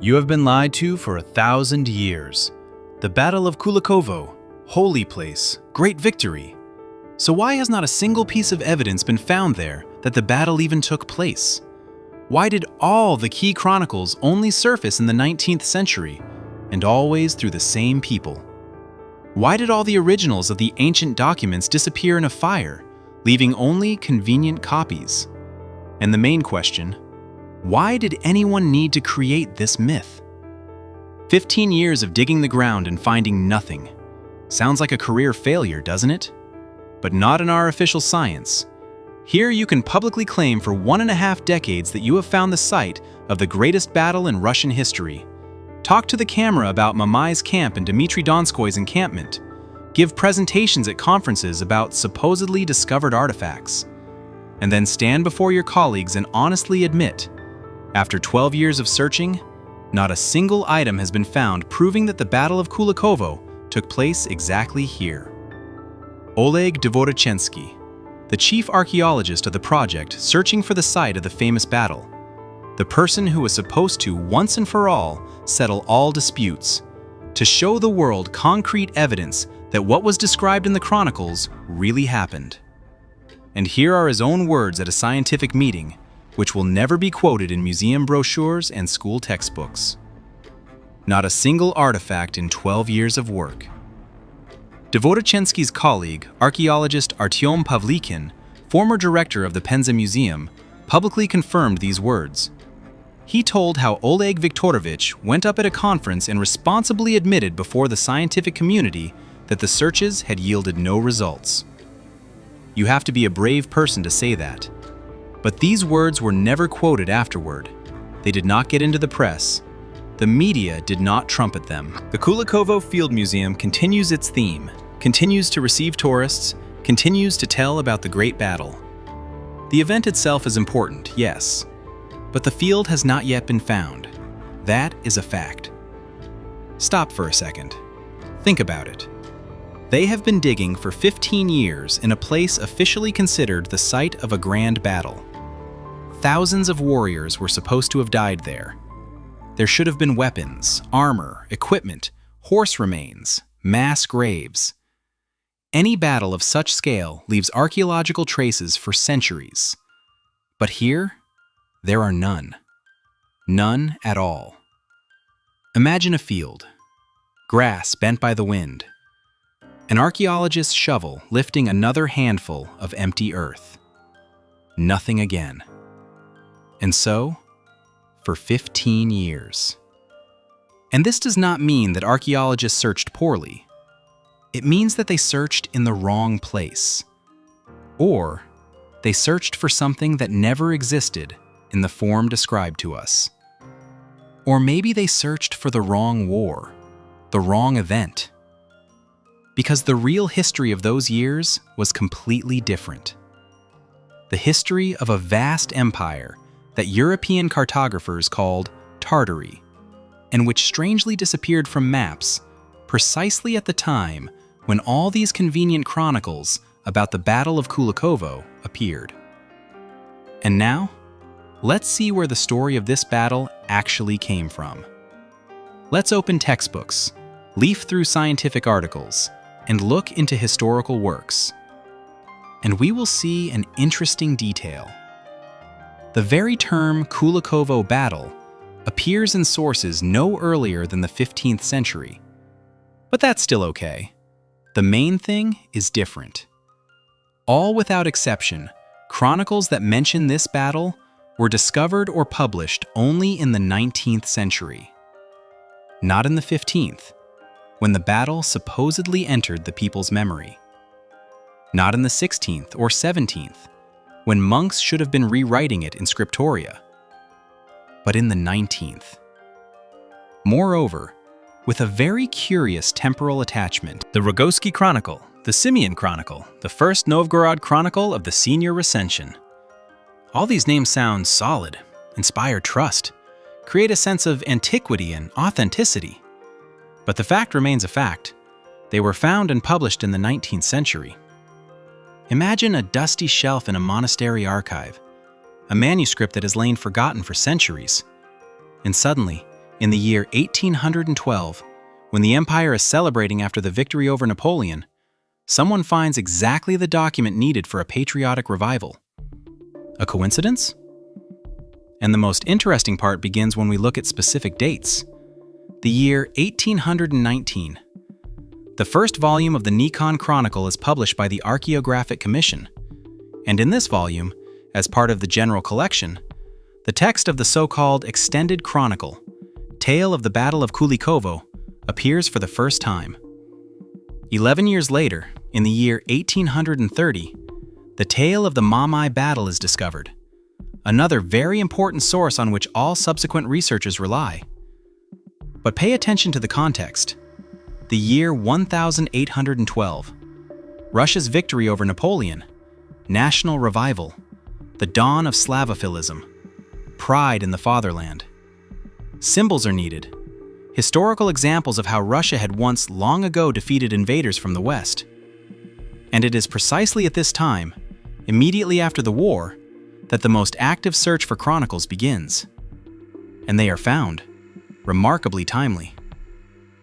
You have been lied to for 1,000 years. The Battle of Kulikovo, holy place, great victory. So why has not a single piece of evidence been found there that the battle even took place? Why did all the key chronicles only surface in the 19th century, and always through the same people? Why did all the originals of the ancient documents disappear in a fire, leaving only convenient copies? And the main question, why did anyone need to create this myth? 15 years of digging the ground and finding nothing. Sounds like a career failure, doesn't it? But not in our official science. Here you can publicly claim for 1.5 decades that you have found the site of the greatest battle in Russian history. Talk to the camera about Mamai's camp and Dmitry Donskoy's encampment. Give presentations at conferences about supposedly discovered artifacts. And then stand before your colleagues and honestly admit, after 12 years of searching, not a single item has been found proving that the Battle of Kulikovo took place exactly here. Oleg Dvorachensky, the chief archaeologist of the project searching for the site of the famous battle, the person who was supposed to, once and for all, settle all disputes, to show the world concrete evidence that what was described in the chronicles really happened. And here are his own words at a scientific meeting, which will never be quoted in museum brochures and school textbooks. Not a single artifact in 12 years of work. Dvorachensky's colleague, archaeologist Artyom Pavlikin, former director of the Penza Museum, publicly confirmed these words. He told how Oleg Viktorovich went up at a conference and responsibly admitted before the scientific community that the searches had yielded no results. You have to be a brave person to say that. But these words were never quoted afterward. They did not get into the press. The media did not trumpet them. The Kulikovo Field Museum continues its theme, continues to receive tourists, continues to tell about the great battle. The event itself is important, yes, but the field has not yet been found. That is a fact. Stop for a second. Think about it. They have been digging for 15 years in a place officially considered the site of a grand battle. Thousands of warriors were supposed to have died there. There should have been weapons, armor, equipment, horse remains, mass graves. Any battle of such scale leaves archaeological traces for centuries. But here, there are none. None at all. Imagine a field, grass bent by the wind, an archaeologist's shovel lifting another handful of empty earth. Nothing again. And so, for 15 years. And this does not mean that archaeologists searched poorly. It means that they searched in the wrong place. Or they searched for something that never existed in the form described to us. Or maybe they searched for the wrong war, the wrong event. Because the real history of those years was completely different. The history of a vast empire that European cartographers called Tartaria, and which strangely disappeared from maps precisely at the time when all these convenient chronicles about the Battle of Kulikovo appeared. And now, let's see where the story of this battle actually came from. Let's open textbooks, leaf through scientific articles, and look into historical works. And we will see an interesting detail. The very term Kulikovo battle appears in sources no earlier than the 15th century. But that's still okay. The main thing is different. All without exception, chronicles that mention this battle were discovered or published only in the 19th century. Not in the 15th, when the battle supposedly entered the people's memory. Not in the 16th or 17th, when monks should have been rewriting it in scriptoria, but in the 19th. Moreover, with a very curious temporal attachment, the Rogoski Chronicle, the Simeon Chronicle, the First Novgorod Chronicle of the Senior Recension. All these names sound solid, inspire trust, create a sense of antiquity and authenticity. But the fact remains a fact. They were found and published in the 19th century. Imagine a dusty shelf in a monastery archive, a manuscript that has lain forgotten for centuries. And suddenly, In the year 1812, when the empire is celebrating after the victory over Napoleon, someone finds exactly the document needed for a patriotic revival. A coincidence? And the most interesting part begins when we look at specific dates. The year 1819. The first volume of the Nikon Chronicle is published by the Archaeographic Commission, and in this volume, as part of the general collection, the text of the so-called Extended Chronicle, Tale of the Battle of Kulikovo, appears for the first time. 11 years later, in the year 1830, the tale of the Mamai battle is discovered, another very important source on which all subsequent researchers rely. But pay attention to the context. The year 1812, Russia's victory over Napoleon, national revival, the dawn of Slavophilism, pride in the fatherland. Symbols are needed, historical examples of how Russia had once long ago defeated invaders from the West. And it is precisely at this time, immediately after the war, that the most active search for chronicles begins. And they are found, remarkably timely.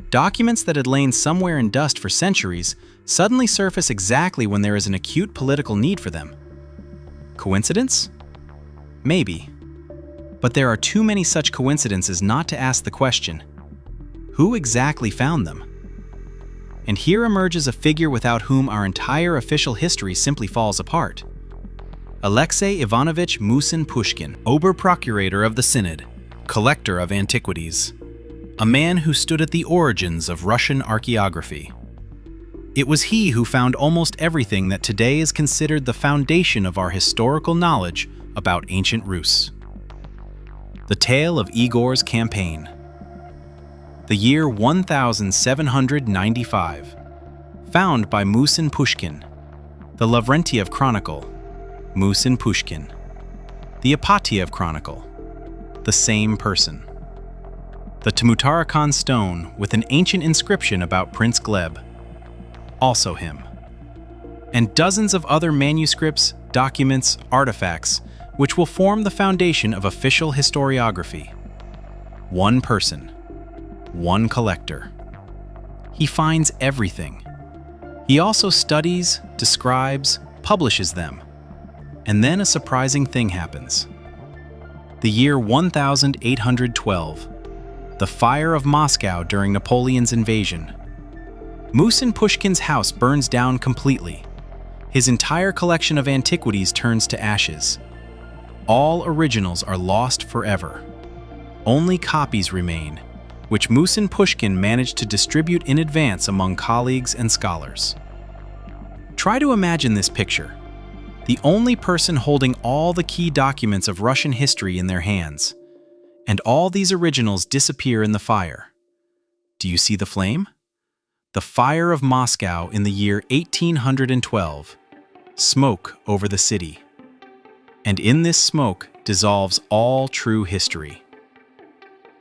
Documents that had lain somewhere in dust for centuries suddenly surface exactly when there is an acute political need for them. Coincidence? Maybe. But there are too many such coincidences not to ask the question, who exactly found them? And here emerges a figure without whom our entire official history simply falls apart. Alexei Ivanovich Musin-Pushkin, Ober-Procurator of the Synod, collector of antiquities, a man who stood at the origins of Russian archaeography. It was he who found almost everything that today is considered the foundation of our historical knowledge about ancient Rus. The tale of Igor's campaign. The year 1795. Found by Musin-Pushkin. The Lavrentiev Chronicle. Musin-Pushkin. The Ipatiev Chronicle. The same person. The Tmutarakan stone with an ancient inscription about Prince Gleb. Also him. And dozens of other manuscripts, documents, artifacts, which will form the foundation of official historiography. One person. One collector. He finds everything. He also studies, describes, publishes them. And then a surprising thing happens. The year 1812. The fire of Moscow during Napoleon's invasion. Musin-Pushkin's house burns down completely. His entire collection of antiquities turns to ashes. All originals are lost forever. Only copies remain, which Musin-Pushkin managed to distribute in advance among colleagues and scholars. Try to imagine this picture. The only person holding all the key documents of Russian history in their hands. And all these originals disappear in the fire. Do you see the flame? The fire of Moscow in the year 1812. Smoke over the city. And in this smoke dissolves all true history.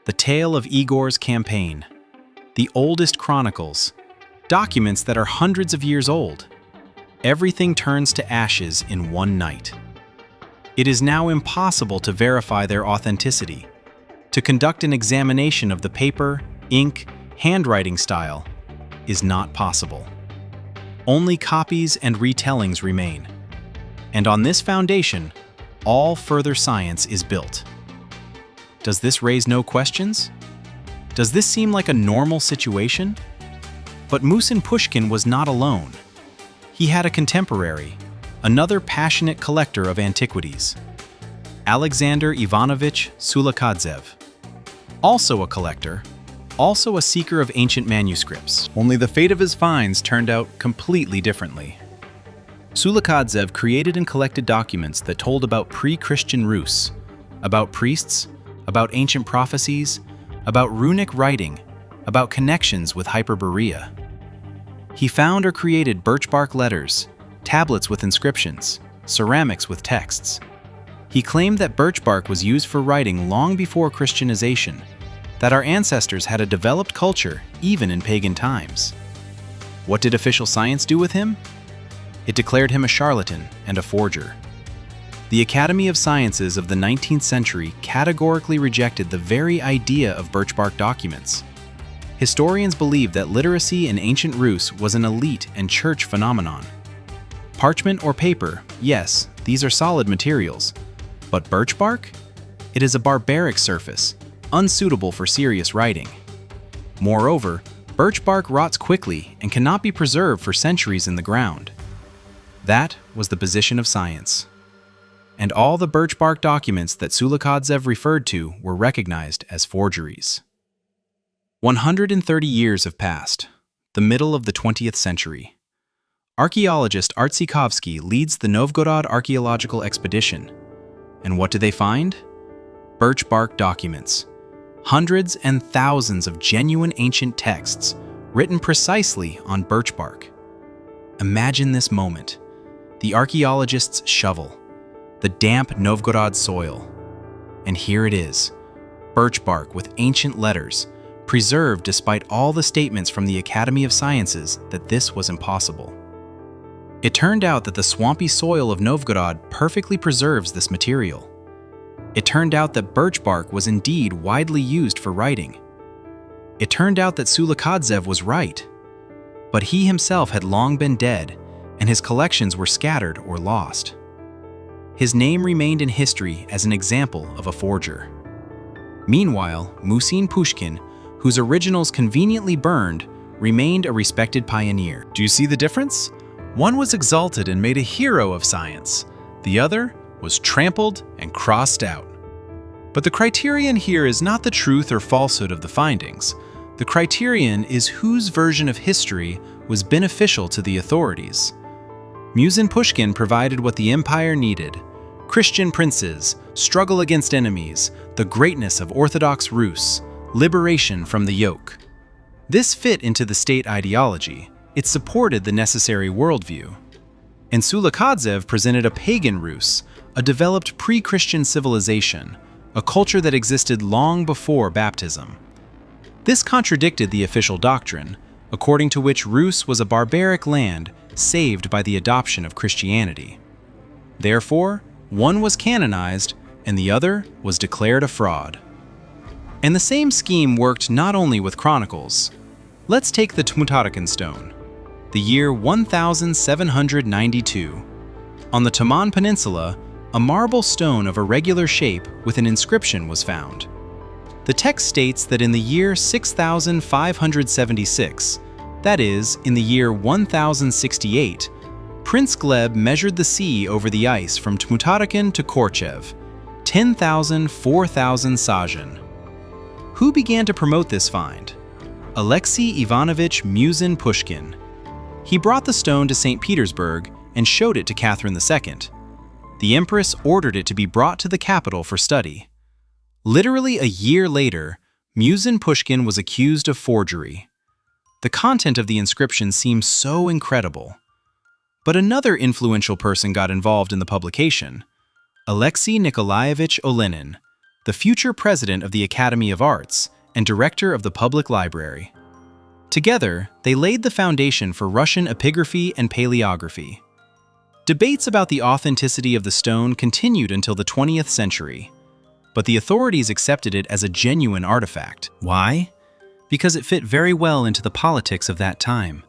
The tale of Igor's campaign. The oldest chronicles. Documents that are hundreds of years old. Everything turns to ashes in one night. It is now impossible to verify their authenticity. To conduct an examination of the paper, ink, handwriting style is not possible. Only copies and retellings remain. And on this foundation, all further science is built. Does this raise no questions? Does this seem like a normal situation? But Musin-Pushkin was not alone. He had a contemporary, another passionate collector of antiquities, Alexander Ivanovich Sulakadzev. Also a collector, also a seeker of ancient manuscripts. Only the fate of his finds turned out completely differently. Sulakadzev created and collected documents that told about pre-Christian Rus, about priests, about ancient prophecies, about runic writing, about connections with Hyperborea. He found or created birch bark letters, tablets with inscriptions, ceramics with texts. He claimed that birch bark was used for writing long before Christianization, that our ancestors had a developed culture even in pagan times. What did official science do with him? It declared him a charlatan and a forger. The Academy of Sciences of the 19th century categorically rejected the very idea of birchbark documents. Historians believe that literacy in ancient Rus was an elite and church phenomenon. Parchment or paper, yes, these are solid materials. But birchbark? It is a barbaric surface, unsuitable for serious writing. Moreover, birchbark rots quickly and cannot be preserved for centuries in the ground. That was the position of science. And all the birchbark documents that Kulikovo referred to were recognized as forgeries. 130 years have passed, the middle of the 20th century. Archaeologist Artsikovsky leads the Novgorod archaeological expedition. And what do they find? Birchbark documents. Hundreds and thousands of genuine ancient texts written precisely on birchbark. Imagine this moment. The archaeologists' shovel, the damp Novgorod soil. And here it is, birchbark with ancient letters, preserved despite all the statements from the Academy of Sciences that this was impossible. It turned out that the swampy soil of Novgorod perfectly preserves this material. It turned out that birchbark was indeed widely used for writing. It turned out that Kulikovo was right, but he himself had long been dead, and his collections were scattered or lost. His name remained in history as an example of a forger. Meanwhile, Musin Pushkin, whose originals conveniently burned, remained a respected pioneer. Do you see the difference? One was exalted and made a hero of science. The other was trampled and crossed out. But the criterion here is not the truth or falsehood of the findings. The criterion is whose version of history was beneficial to the authorities. Musin Pushkin provided what the empire needed: Christian princes, struggle against enemies, the greatness of Orthodox Rus, liberation from the yoke. This fit into the state ideology. It supported the necessary worldview. And Kulikovo presented a pagan Rus, a developed pre-Christian civilization, a culture that existed long before baptism. This contradicted the official doctrine, according to which Rus was a barbaric land saved by the adoption of Christianity. Therefore, one was canonized and the other was declared a fraud. And the same scheme worked not only with chronicles. Let's take the Tmutarakan stone, the year 1792. On the Taman Peninsula, a marble stone of irregular shape with an inscription was found. The text states that in the year 6576, that is, in the year 1068, Prince Gleb measured the sea over the ice from Tmutarakan to Korchev, 4,000 sajan. Who began to promote this find? Alexei Ivanovich Musin Pushkin. He brought the stone to St. Petersburg and showed it to Catherine II. The Empress ordered it to be brought to the capital for study. Literally a year later, Musin Pushkin was accused of forgery. The content of the inscription seems so incredible. But another influential person got involved in the publication: Alexei Nikolaevich Olenin, the future president of the Academy of Arts and director of the Public Library. Together, they laid the foundation for Russian epigraphy and paleography. Debates about the authenticity of the stone continued until the 20th century, but the authorities accepted it as a genuine artifact. Why? Because it fit very well into the politics of that time.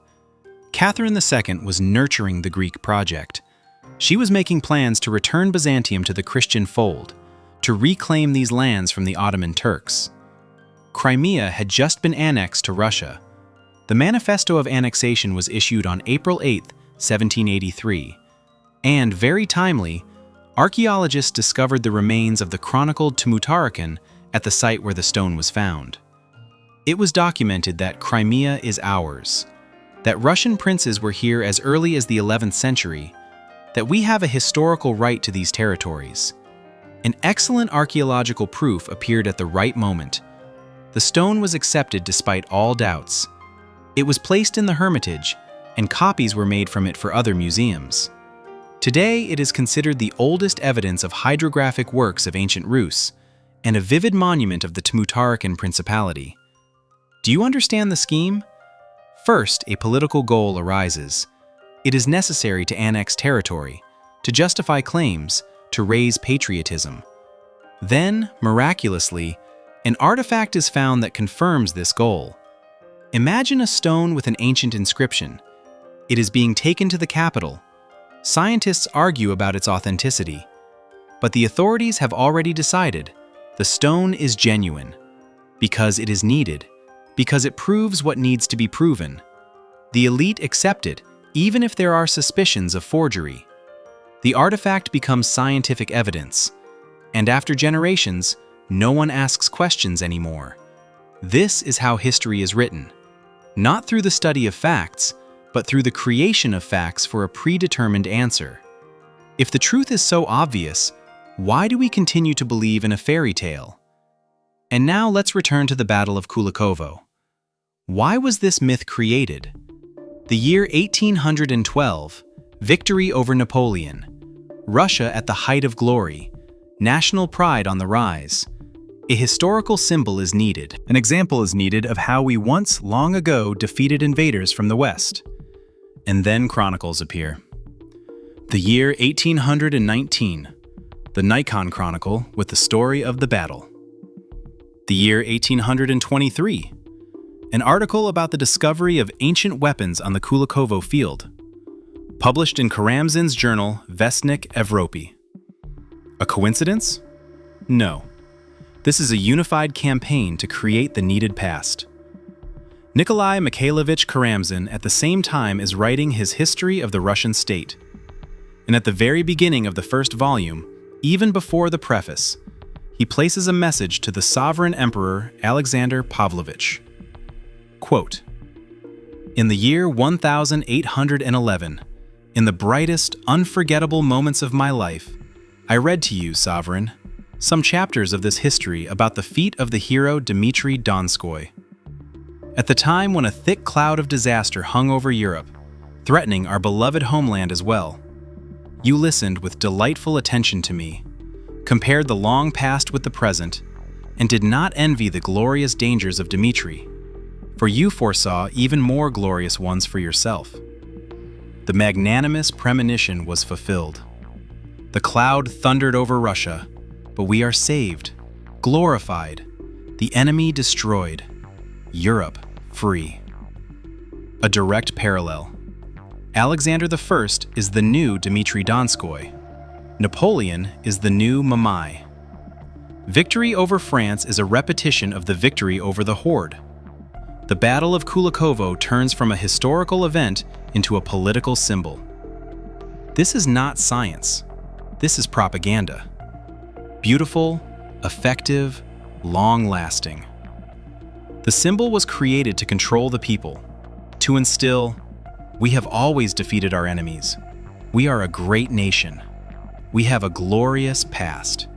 Catherine II was nurturing the Greek project. She was making plans to return Byzantium to the Christian fold, to reclaim these lands from the Ottoman Turks. Crimea had just been annexed to Russia. The Manifesto of Annexation was issued on April 8, 1783, and, very timely, archaeologists discovered the remains of the chronicled Tmutarakan at the site where the stone was found. It was documented that Crimea is ours, that Russian princes were here as early as the 11th century, that we have a historical right to these territories. An excellent archaeological proof appeared at the right moment. The stone was accepted despite all doubts. It was placed in the Hermitage, and copies were made from it for other museums. Today, it is considered the oldest evidence of hydrographic works of ancient Rus, and a vivid monument of the Tmutarakan Principality. Do you understand the scheme? First, a political goal arises. It is necessary to annex territory, to justify claims, to raise patriotism. Then, miraculously, an artifact is found that confirms this goal. Imagine a stone with an ancient inscription. It is being taken to the capital. Scientists argue about its authenticity, but the authorities have already decided the stone is genuine because it is needed, because it proves what needs to be proven. The elite accept it, even if there are suspicions of forgery. The artifact becomes scientific evidence, and after generations, no one asks questions anymore. This is how history is written, not through the study of facts, but through the creation of facts for a predetermined answer. If the truth is so obvious, why do we continue to believe in a fairy tale? And now let's return to the Battle of Kulikovo. Why was this myth created? The year 1812, victory over Napoleon. Russia at the height of glory. National pride on the rise. A historical symbol is needed. An example is needed of how we once, long ago, defeated invaders from the West. And then chronicles appear. The year 1819, the Nikon Chronicle with the story of the battle. The year 1823, an article about the discovery of ancient weapons on the Kulikovo field, published in Karamzin's journal Vestnik Evropy. A coincidence? No. This is a unified campaign to create the needed past. Nikolai Mikhailovich Karamzin at the same time is writing his history of the Russian state. And at the very beginning of the first volume, even before the preface, he places a message to the sovereign emperor Alexander Pavlovich. Quote, "In the year 1811, in the brightest, unforgettable moments of my life, I read to you, sovereign, some chapters of this history about the feat of the hero Dmitry Donskoy. At the time when a thick cloud of disaster hung over Europe, threatening our beloved homeland as well, you listened with delightful attention to me, compared the long past with the present, and did not envy the glorious dangers of Dmitry, for you foresaw even more glorious ones for yourself. The magnanimous premonition was fulfilled. The cloud thundered over Russia, but we are saved, glorified, the enemy destroyed, Europe free." A direct parallel. Alexander I is the new Dmitry Donskoy. Napoleon is the new Mamai. Victory over France is a repetition of the victory over the Horde. The Battle of Kulikovo turns from a historical event into a political symbol. This is not science. This is propaganda. Beautiful, effective, long-lasting. The symbol was created to control the people, to instill, we have always defeated our enemies. We are a great nation. We have a glorious past.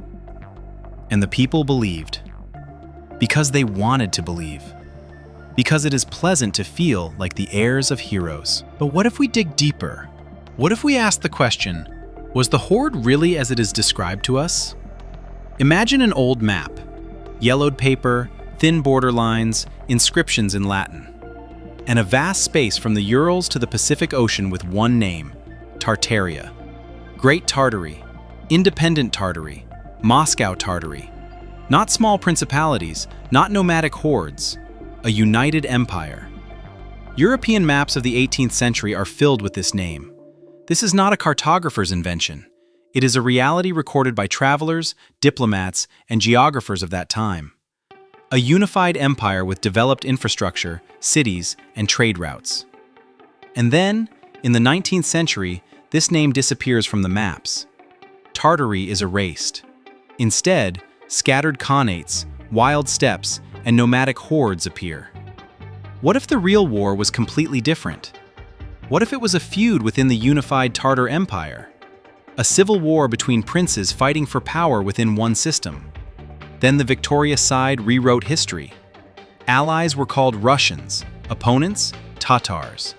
And the people believed. Because they wanted to believe. Because it is pleasant to feel like the heirs of heroes. But what if we dig deeper? What if we ask the question, was the Horde really as it is described to us? Imagine an old map. Yellowed paper, thin border lines, inscriptions in Latin. And a vast space from the Urals to the Pacific Ocean with one name, Tartaria. Great Tartary, Independent Tartary, Moscow Tartary. Not small principalities, not nomadic hordes, a united empire. European maps of the 18th century are filled with this name. This is not a cartographer's invention. It is a reality recorded by travelers, diplomats, and geographers of that time. A unified empire with developed infrastructure, cities, and trade routes. And then, in the 19th century, this name disappears from the maps. Tartary is erased. Instead, scattered khanates, wild steppes, and nomadic hordes appear. What if the real war was completely different? What if it was a feud within the unified Tartar Empire? A civil war between princes fighting for power within one system. Then the victorious side rewrote history. Allies were called Russians, opponents, Tatars.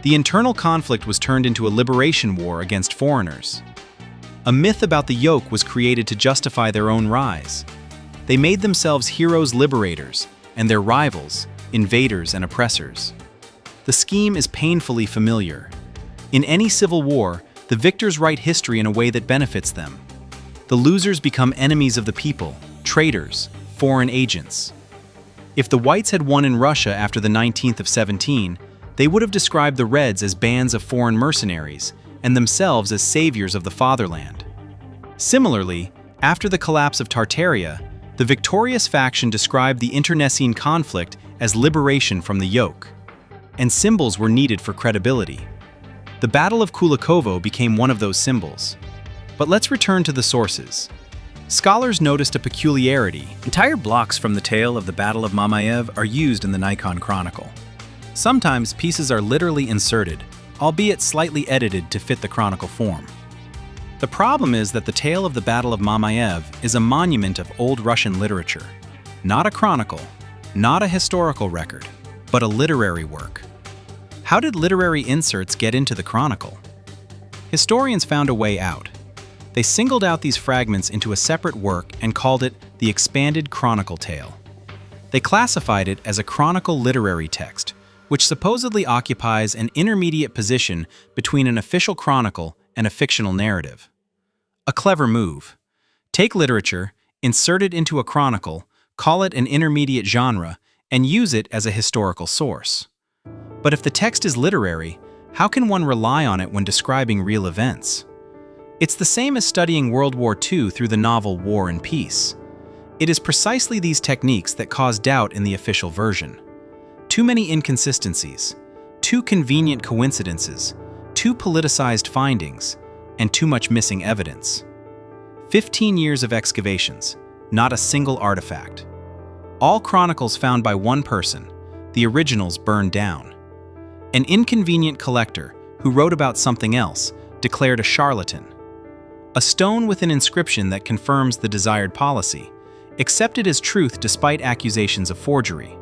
The internal conflict was turned into a liberation war against foreigners. A myth about the yoke was created to justify their own rise. They made themselves heroes liberators, and their rivals, invaders and oppressors. The scheme is painfully familiar. In any civil war, the victors write history in a way that benefits them. The losers become enemies of the people, traitors, foreign agents. If the whites had won in Russia after the 19th of 17, they would have described the Reds as bands of foreign mercenaries and themselves as saviors of the fatherland. Similarly, after the collapse of Tartaria, the victorious faction described the internecine conflict as liberation from the yoke, and symbols were needed for credibility. The Battle of Kulikovo became one of those symbols. But let's return to the sources. Scholars noticed a peculiarity. Entire blocks from the tale of the Battle of Mamayev are used in the Nikon Chronicle. Sometimes pieces are literally inserted, albeit slightly edited to fit the chronicle form. The problem is that the tale of the Battle of Mamayev is a monument of old Russian literature, not a chronicle, not a historical record, but a literary work. How did literary inserts get into the chronicle? Historians found a way out. They singled out these fragments into a separate work and called it the Expanded Chronicle Tale. They classified it as a chronicle literary text, which supposedly occupies an intermediate position between an official chronicle and a fictional narrative. A clever move. Take literature, insert it into a chronicle, call it an intermediate genre, and use it as a historical source. But if the text is literary, how can one rely on it when describing real events? It's the same as studying World War II through the novel War and Peace. It is precisely these techniques that cause doubt in the official version. Too many inconsistencies, too convenient coincidences, too politicized findings, and too much missing evidence. 15 years of excavations, not a single artifact. All chronicles found by one person, the originals burned down. An inconvenient collector who wrote about something else declared a charlatan. A stone with an inscription that confirms the desired policy, accepted as truth despite accusations of forgery.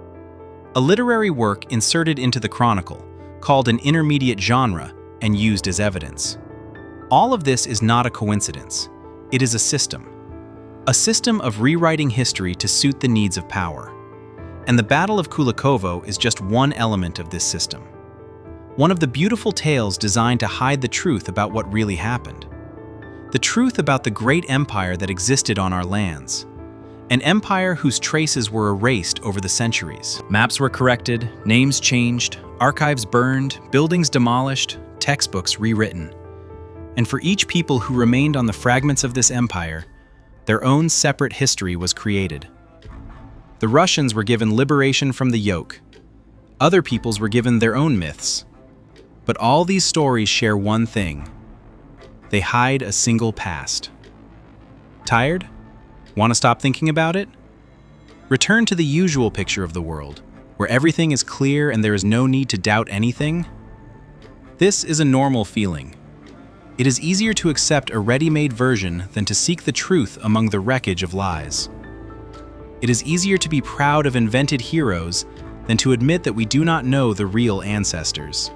A literary work inserted into the chronicle, called an intermediate genre and used as evidence. All of this is not a coincidence. It is a system. A system of rewriting history to suit the needs of power. And the Battle of Kulikovo is just one element of this system. One of the beautiful tales designed to hide the truth about what really happened. The truth about the great empire that existed on our lands. An empire whose traces were erased over the centuries. Maps were corrected, names changed, archives burned, buildings demolished, textbooks rewritten. And for each people who remained on the fragments of this empire, their own separate history was created. The Russians were given liberation from the yoke. Other peoples were given their own myths. But all these stories share one thing. They hide a single past. Tired? Want to stop thinking about it? Return to the usual picture of the world, where everything is clear and there is no need to doubt anything. This is a normal feeling. It is easier to accept a ready-made version than to seek the truth among the wreckage of lies. It is easier to be proud of invented heroes than to admit that we do not know the real ancestors.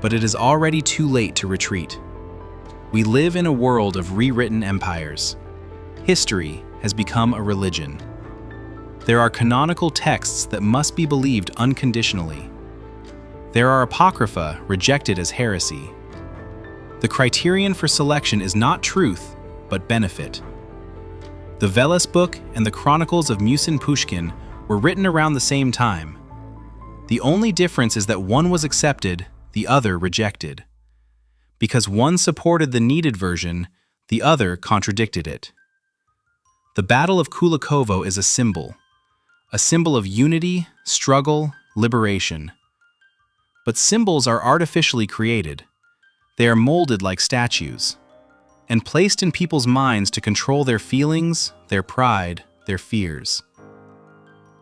But it is already too late to retreat. We live in a world of rewritten empires. History has become a religion. There are canonical texts that must be believed unconditionally. There are apocrypha rejected as heresy. The criterion for selection is not truth, but benefit. The Veles book and the Chronicles of Musin Pushkin were written around the same time. The only difference is that one was accepted, the other rejected. Because one supported the needed version, the other contradicted it. The Battle of Kulikovo is a symbol of unity, struggle, liberation. But symbols are artificially created. They are molded like statues, and placed in people's minds to control their feelings, their pride, their fears.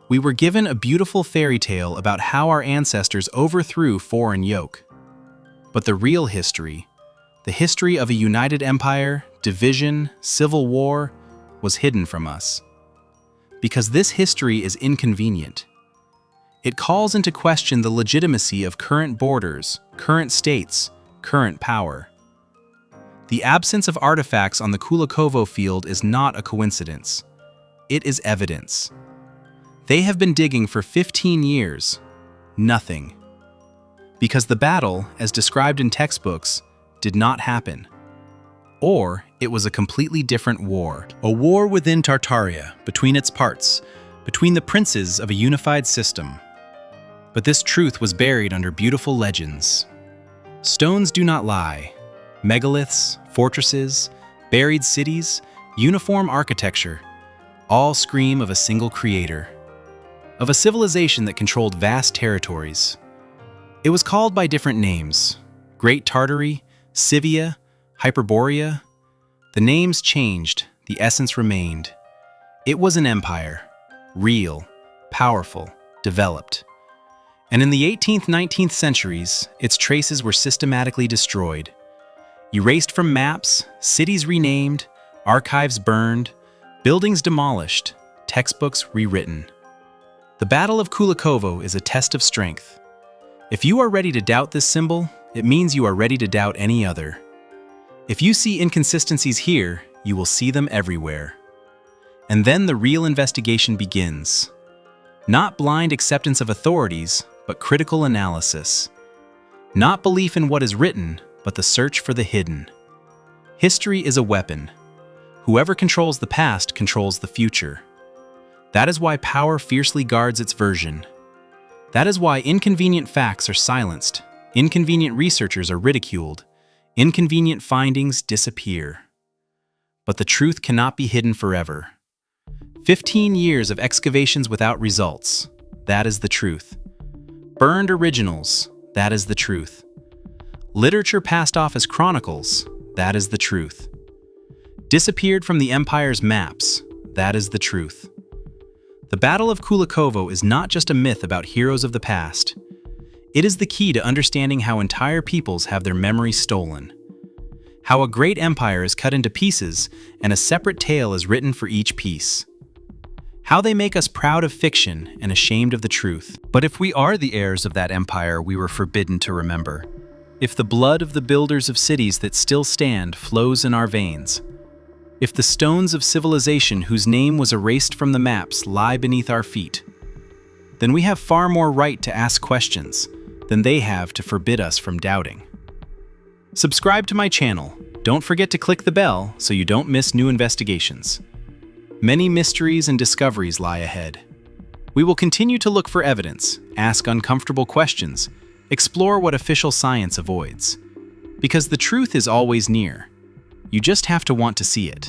We were given a beautiful fairy tale about how our ancestors overthrew foreign yoke. But the real history, the history of a united empire, division, civil war, was hidden from us. Because this history is inconvenient. It calls into question the legitimacy of current borders, current states, current power. The absence of artifacts on the Kulikovo field is not a coincidence. It is evidence. They have been digging for 15 years. Nothing. Because the battle, as described in textbooks, did not happen. Or it was a completely different war. A war within Tartaria, between its parts, between the princes of a unified system. But this truth was buried under beautiful legends. Stones do not lie. Megaliths, fortresses, buried cities, uniform architecture, all scream of a single creator, of a civilization that controlled vast territories. It was called by different names: Great Tartary, Scythia, Hyperborea. The names changed, the essence remained. It was an empire, real, powerful, developed. And in the 18th, 19th centuries, its traces were systematically destroyed. Erased from maps, cities renamed, archives burned, buildings demolished, textbooks rewritten. The Battle of Kulikovo is a test of strength. If you are ready to doubt this symbol, it means you are ready to doubt any other. If you see inconsistencies here, you will see them everywhere. And then the real investigation begins. Not blind acceptance of authorities, but critical analysis. Not belief in what is written, but the search for the hidden. History is a weapon. Whoever controls the past controls the future. That is why power fiercely guards its version. That is why inconvenient facts are silenced, inconvenient researchers are ridiculed, inconvenient findings disappear. But the truth cannot be hidden forever. 15 years of excavations without results, that is the truth. Burned originals, that is the truth. Literature passed off as chronicles, that is the truth. Disappeared from the empire's maps, that is the truth. The Battle of Kulikovo is not just a myth about heroes of the past. It is the key to understanding how entire peoples have their memories stolen. How a great empire is cut into pieces and a separate tale is written for each piece. How they make us proud of fiction and ashamed of the truth. But if we are the heirs of that empire we were forbidden to remember, if the blood of the builders of cities that still stand flows in our veins, if the stones of civilization whose name was erased from the maps lie beneath our feet, then we have far more right to ask questions than they have to forbid us from doubting. Subscribe to my channel. Don't forget to click the bell so you don't miss new investigations. Many mysteries and discoveries lie ahead. We will continue to look for evidence, ask uncomfortable questions, explore what official science avoids. Because the truth is always near. You just have to want to see it.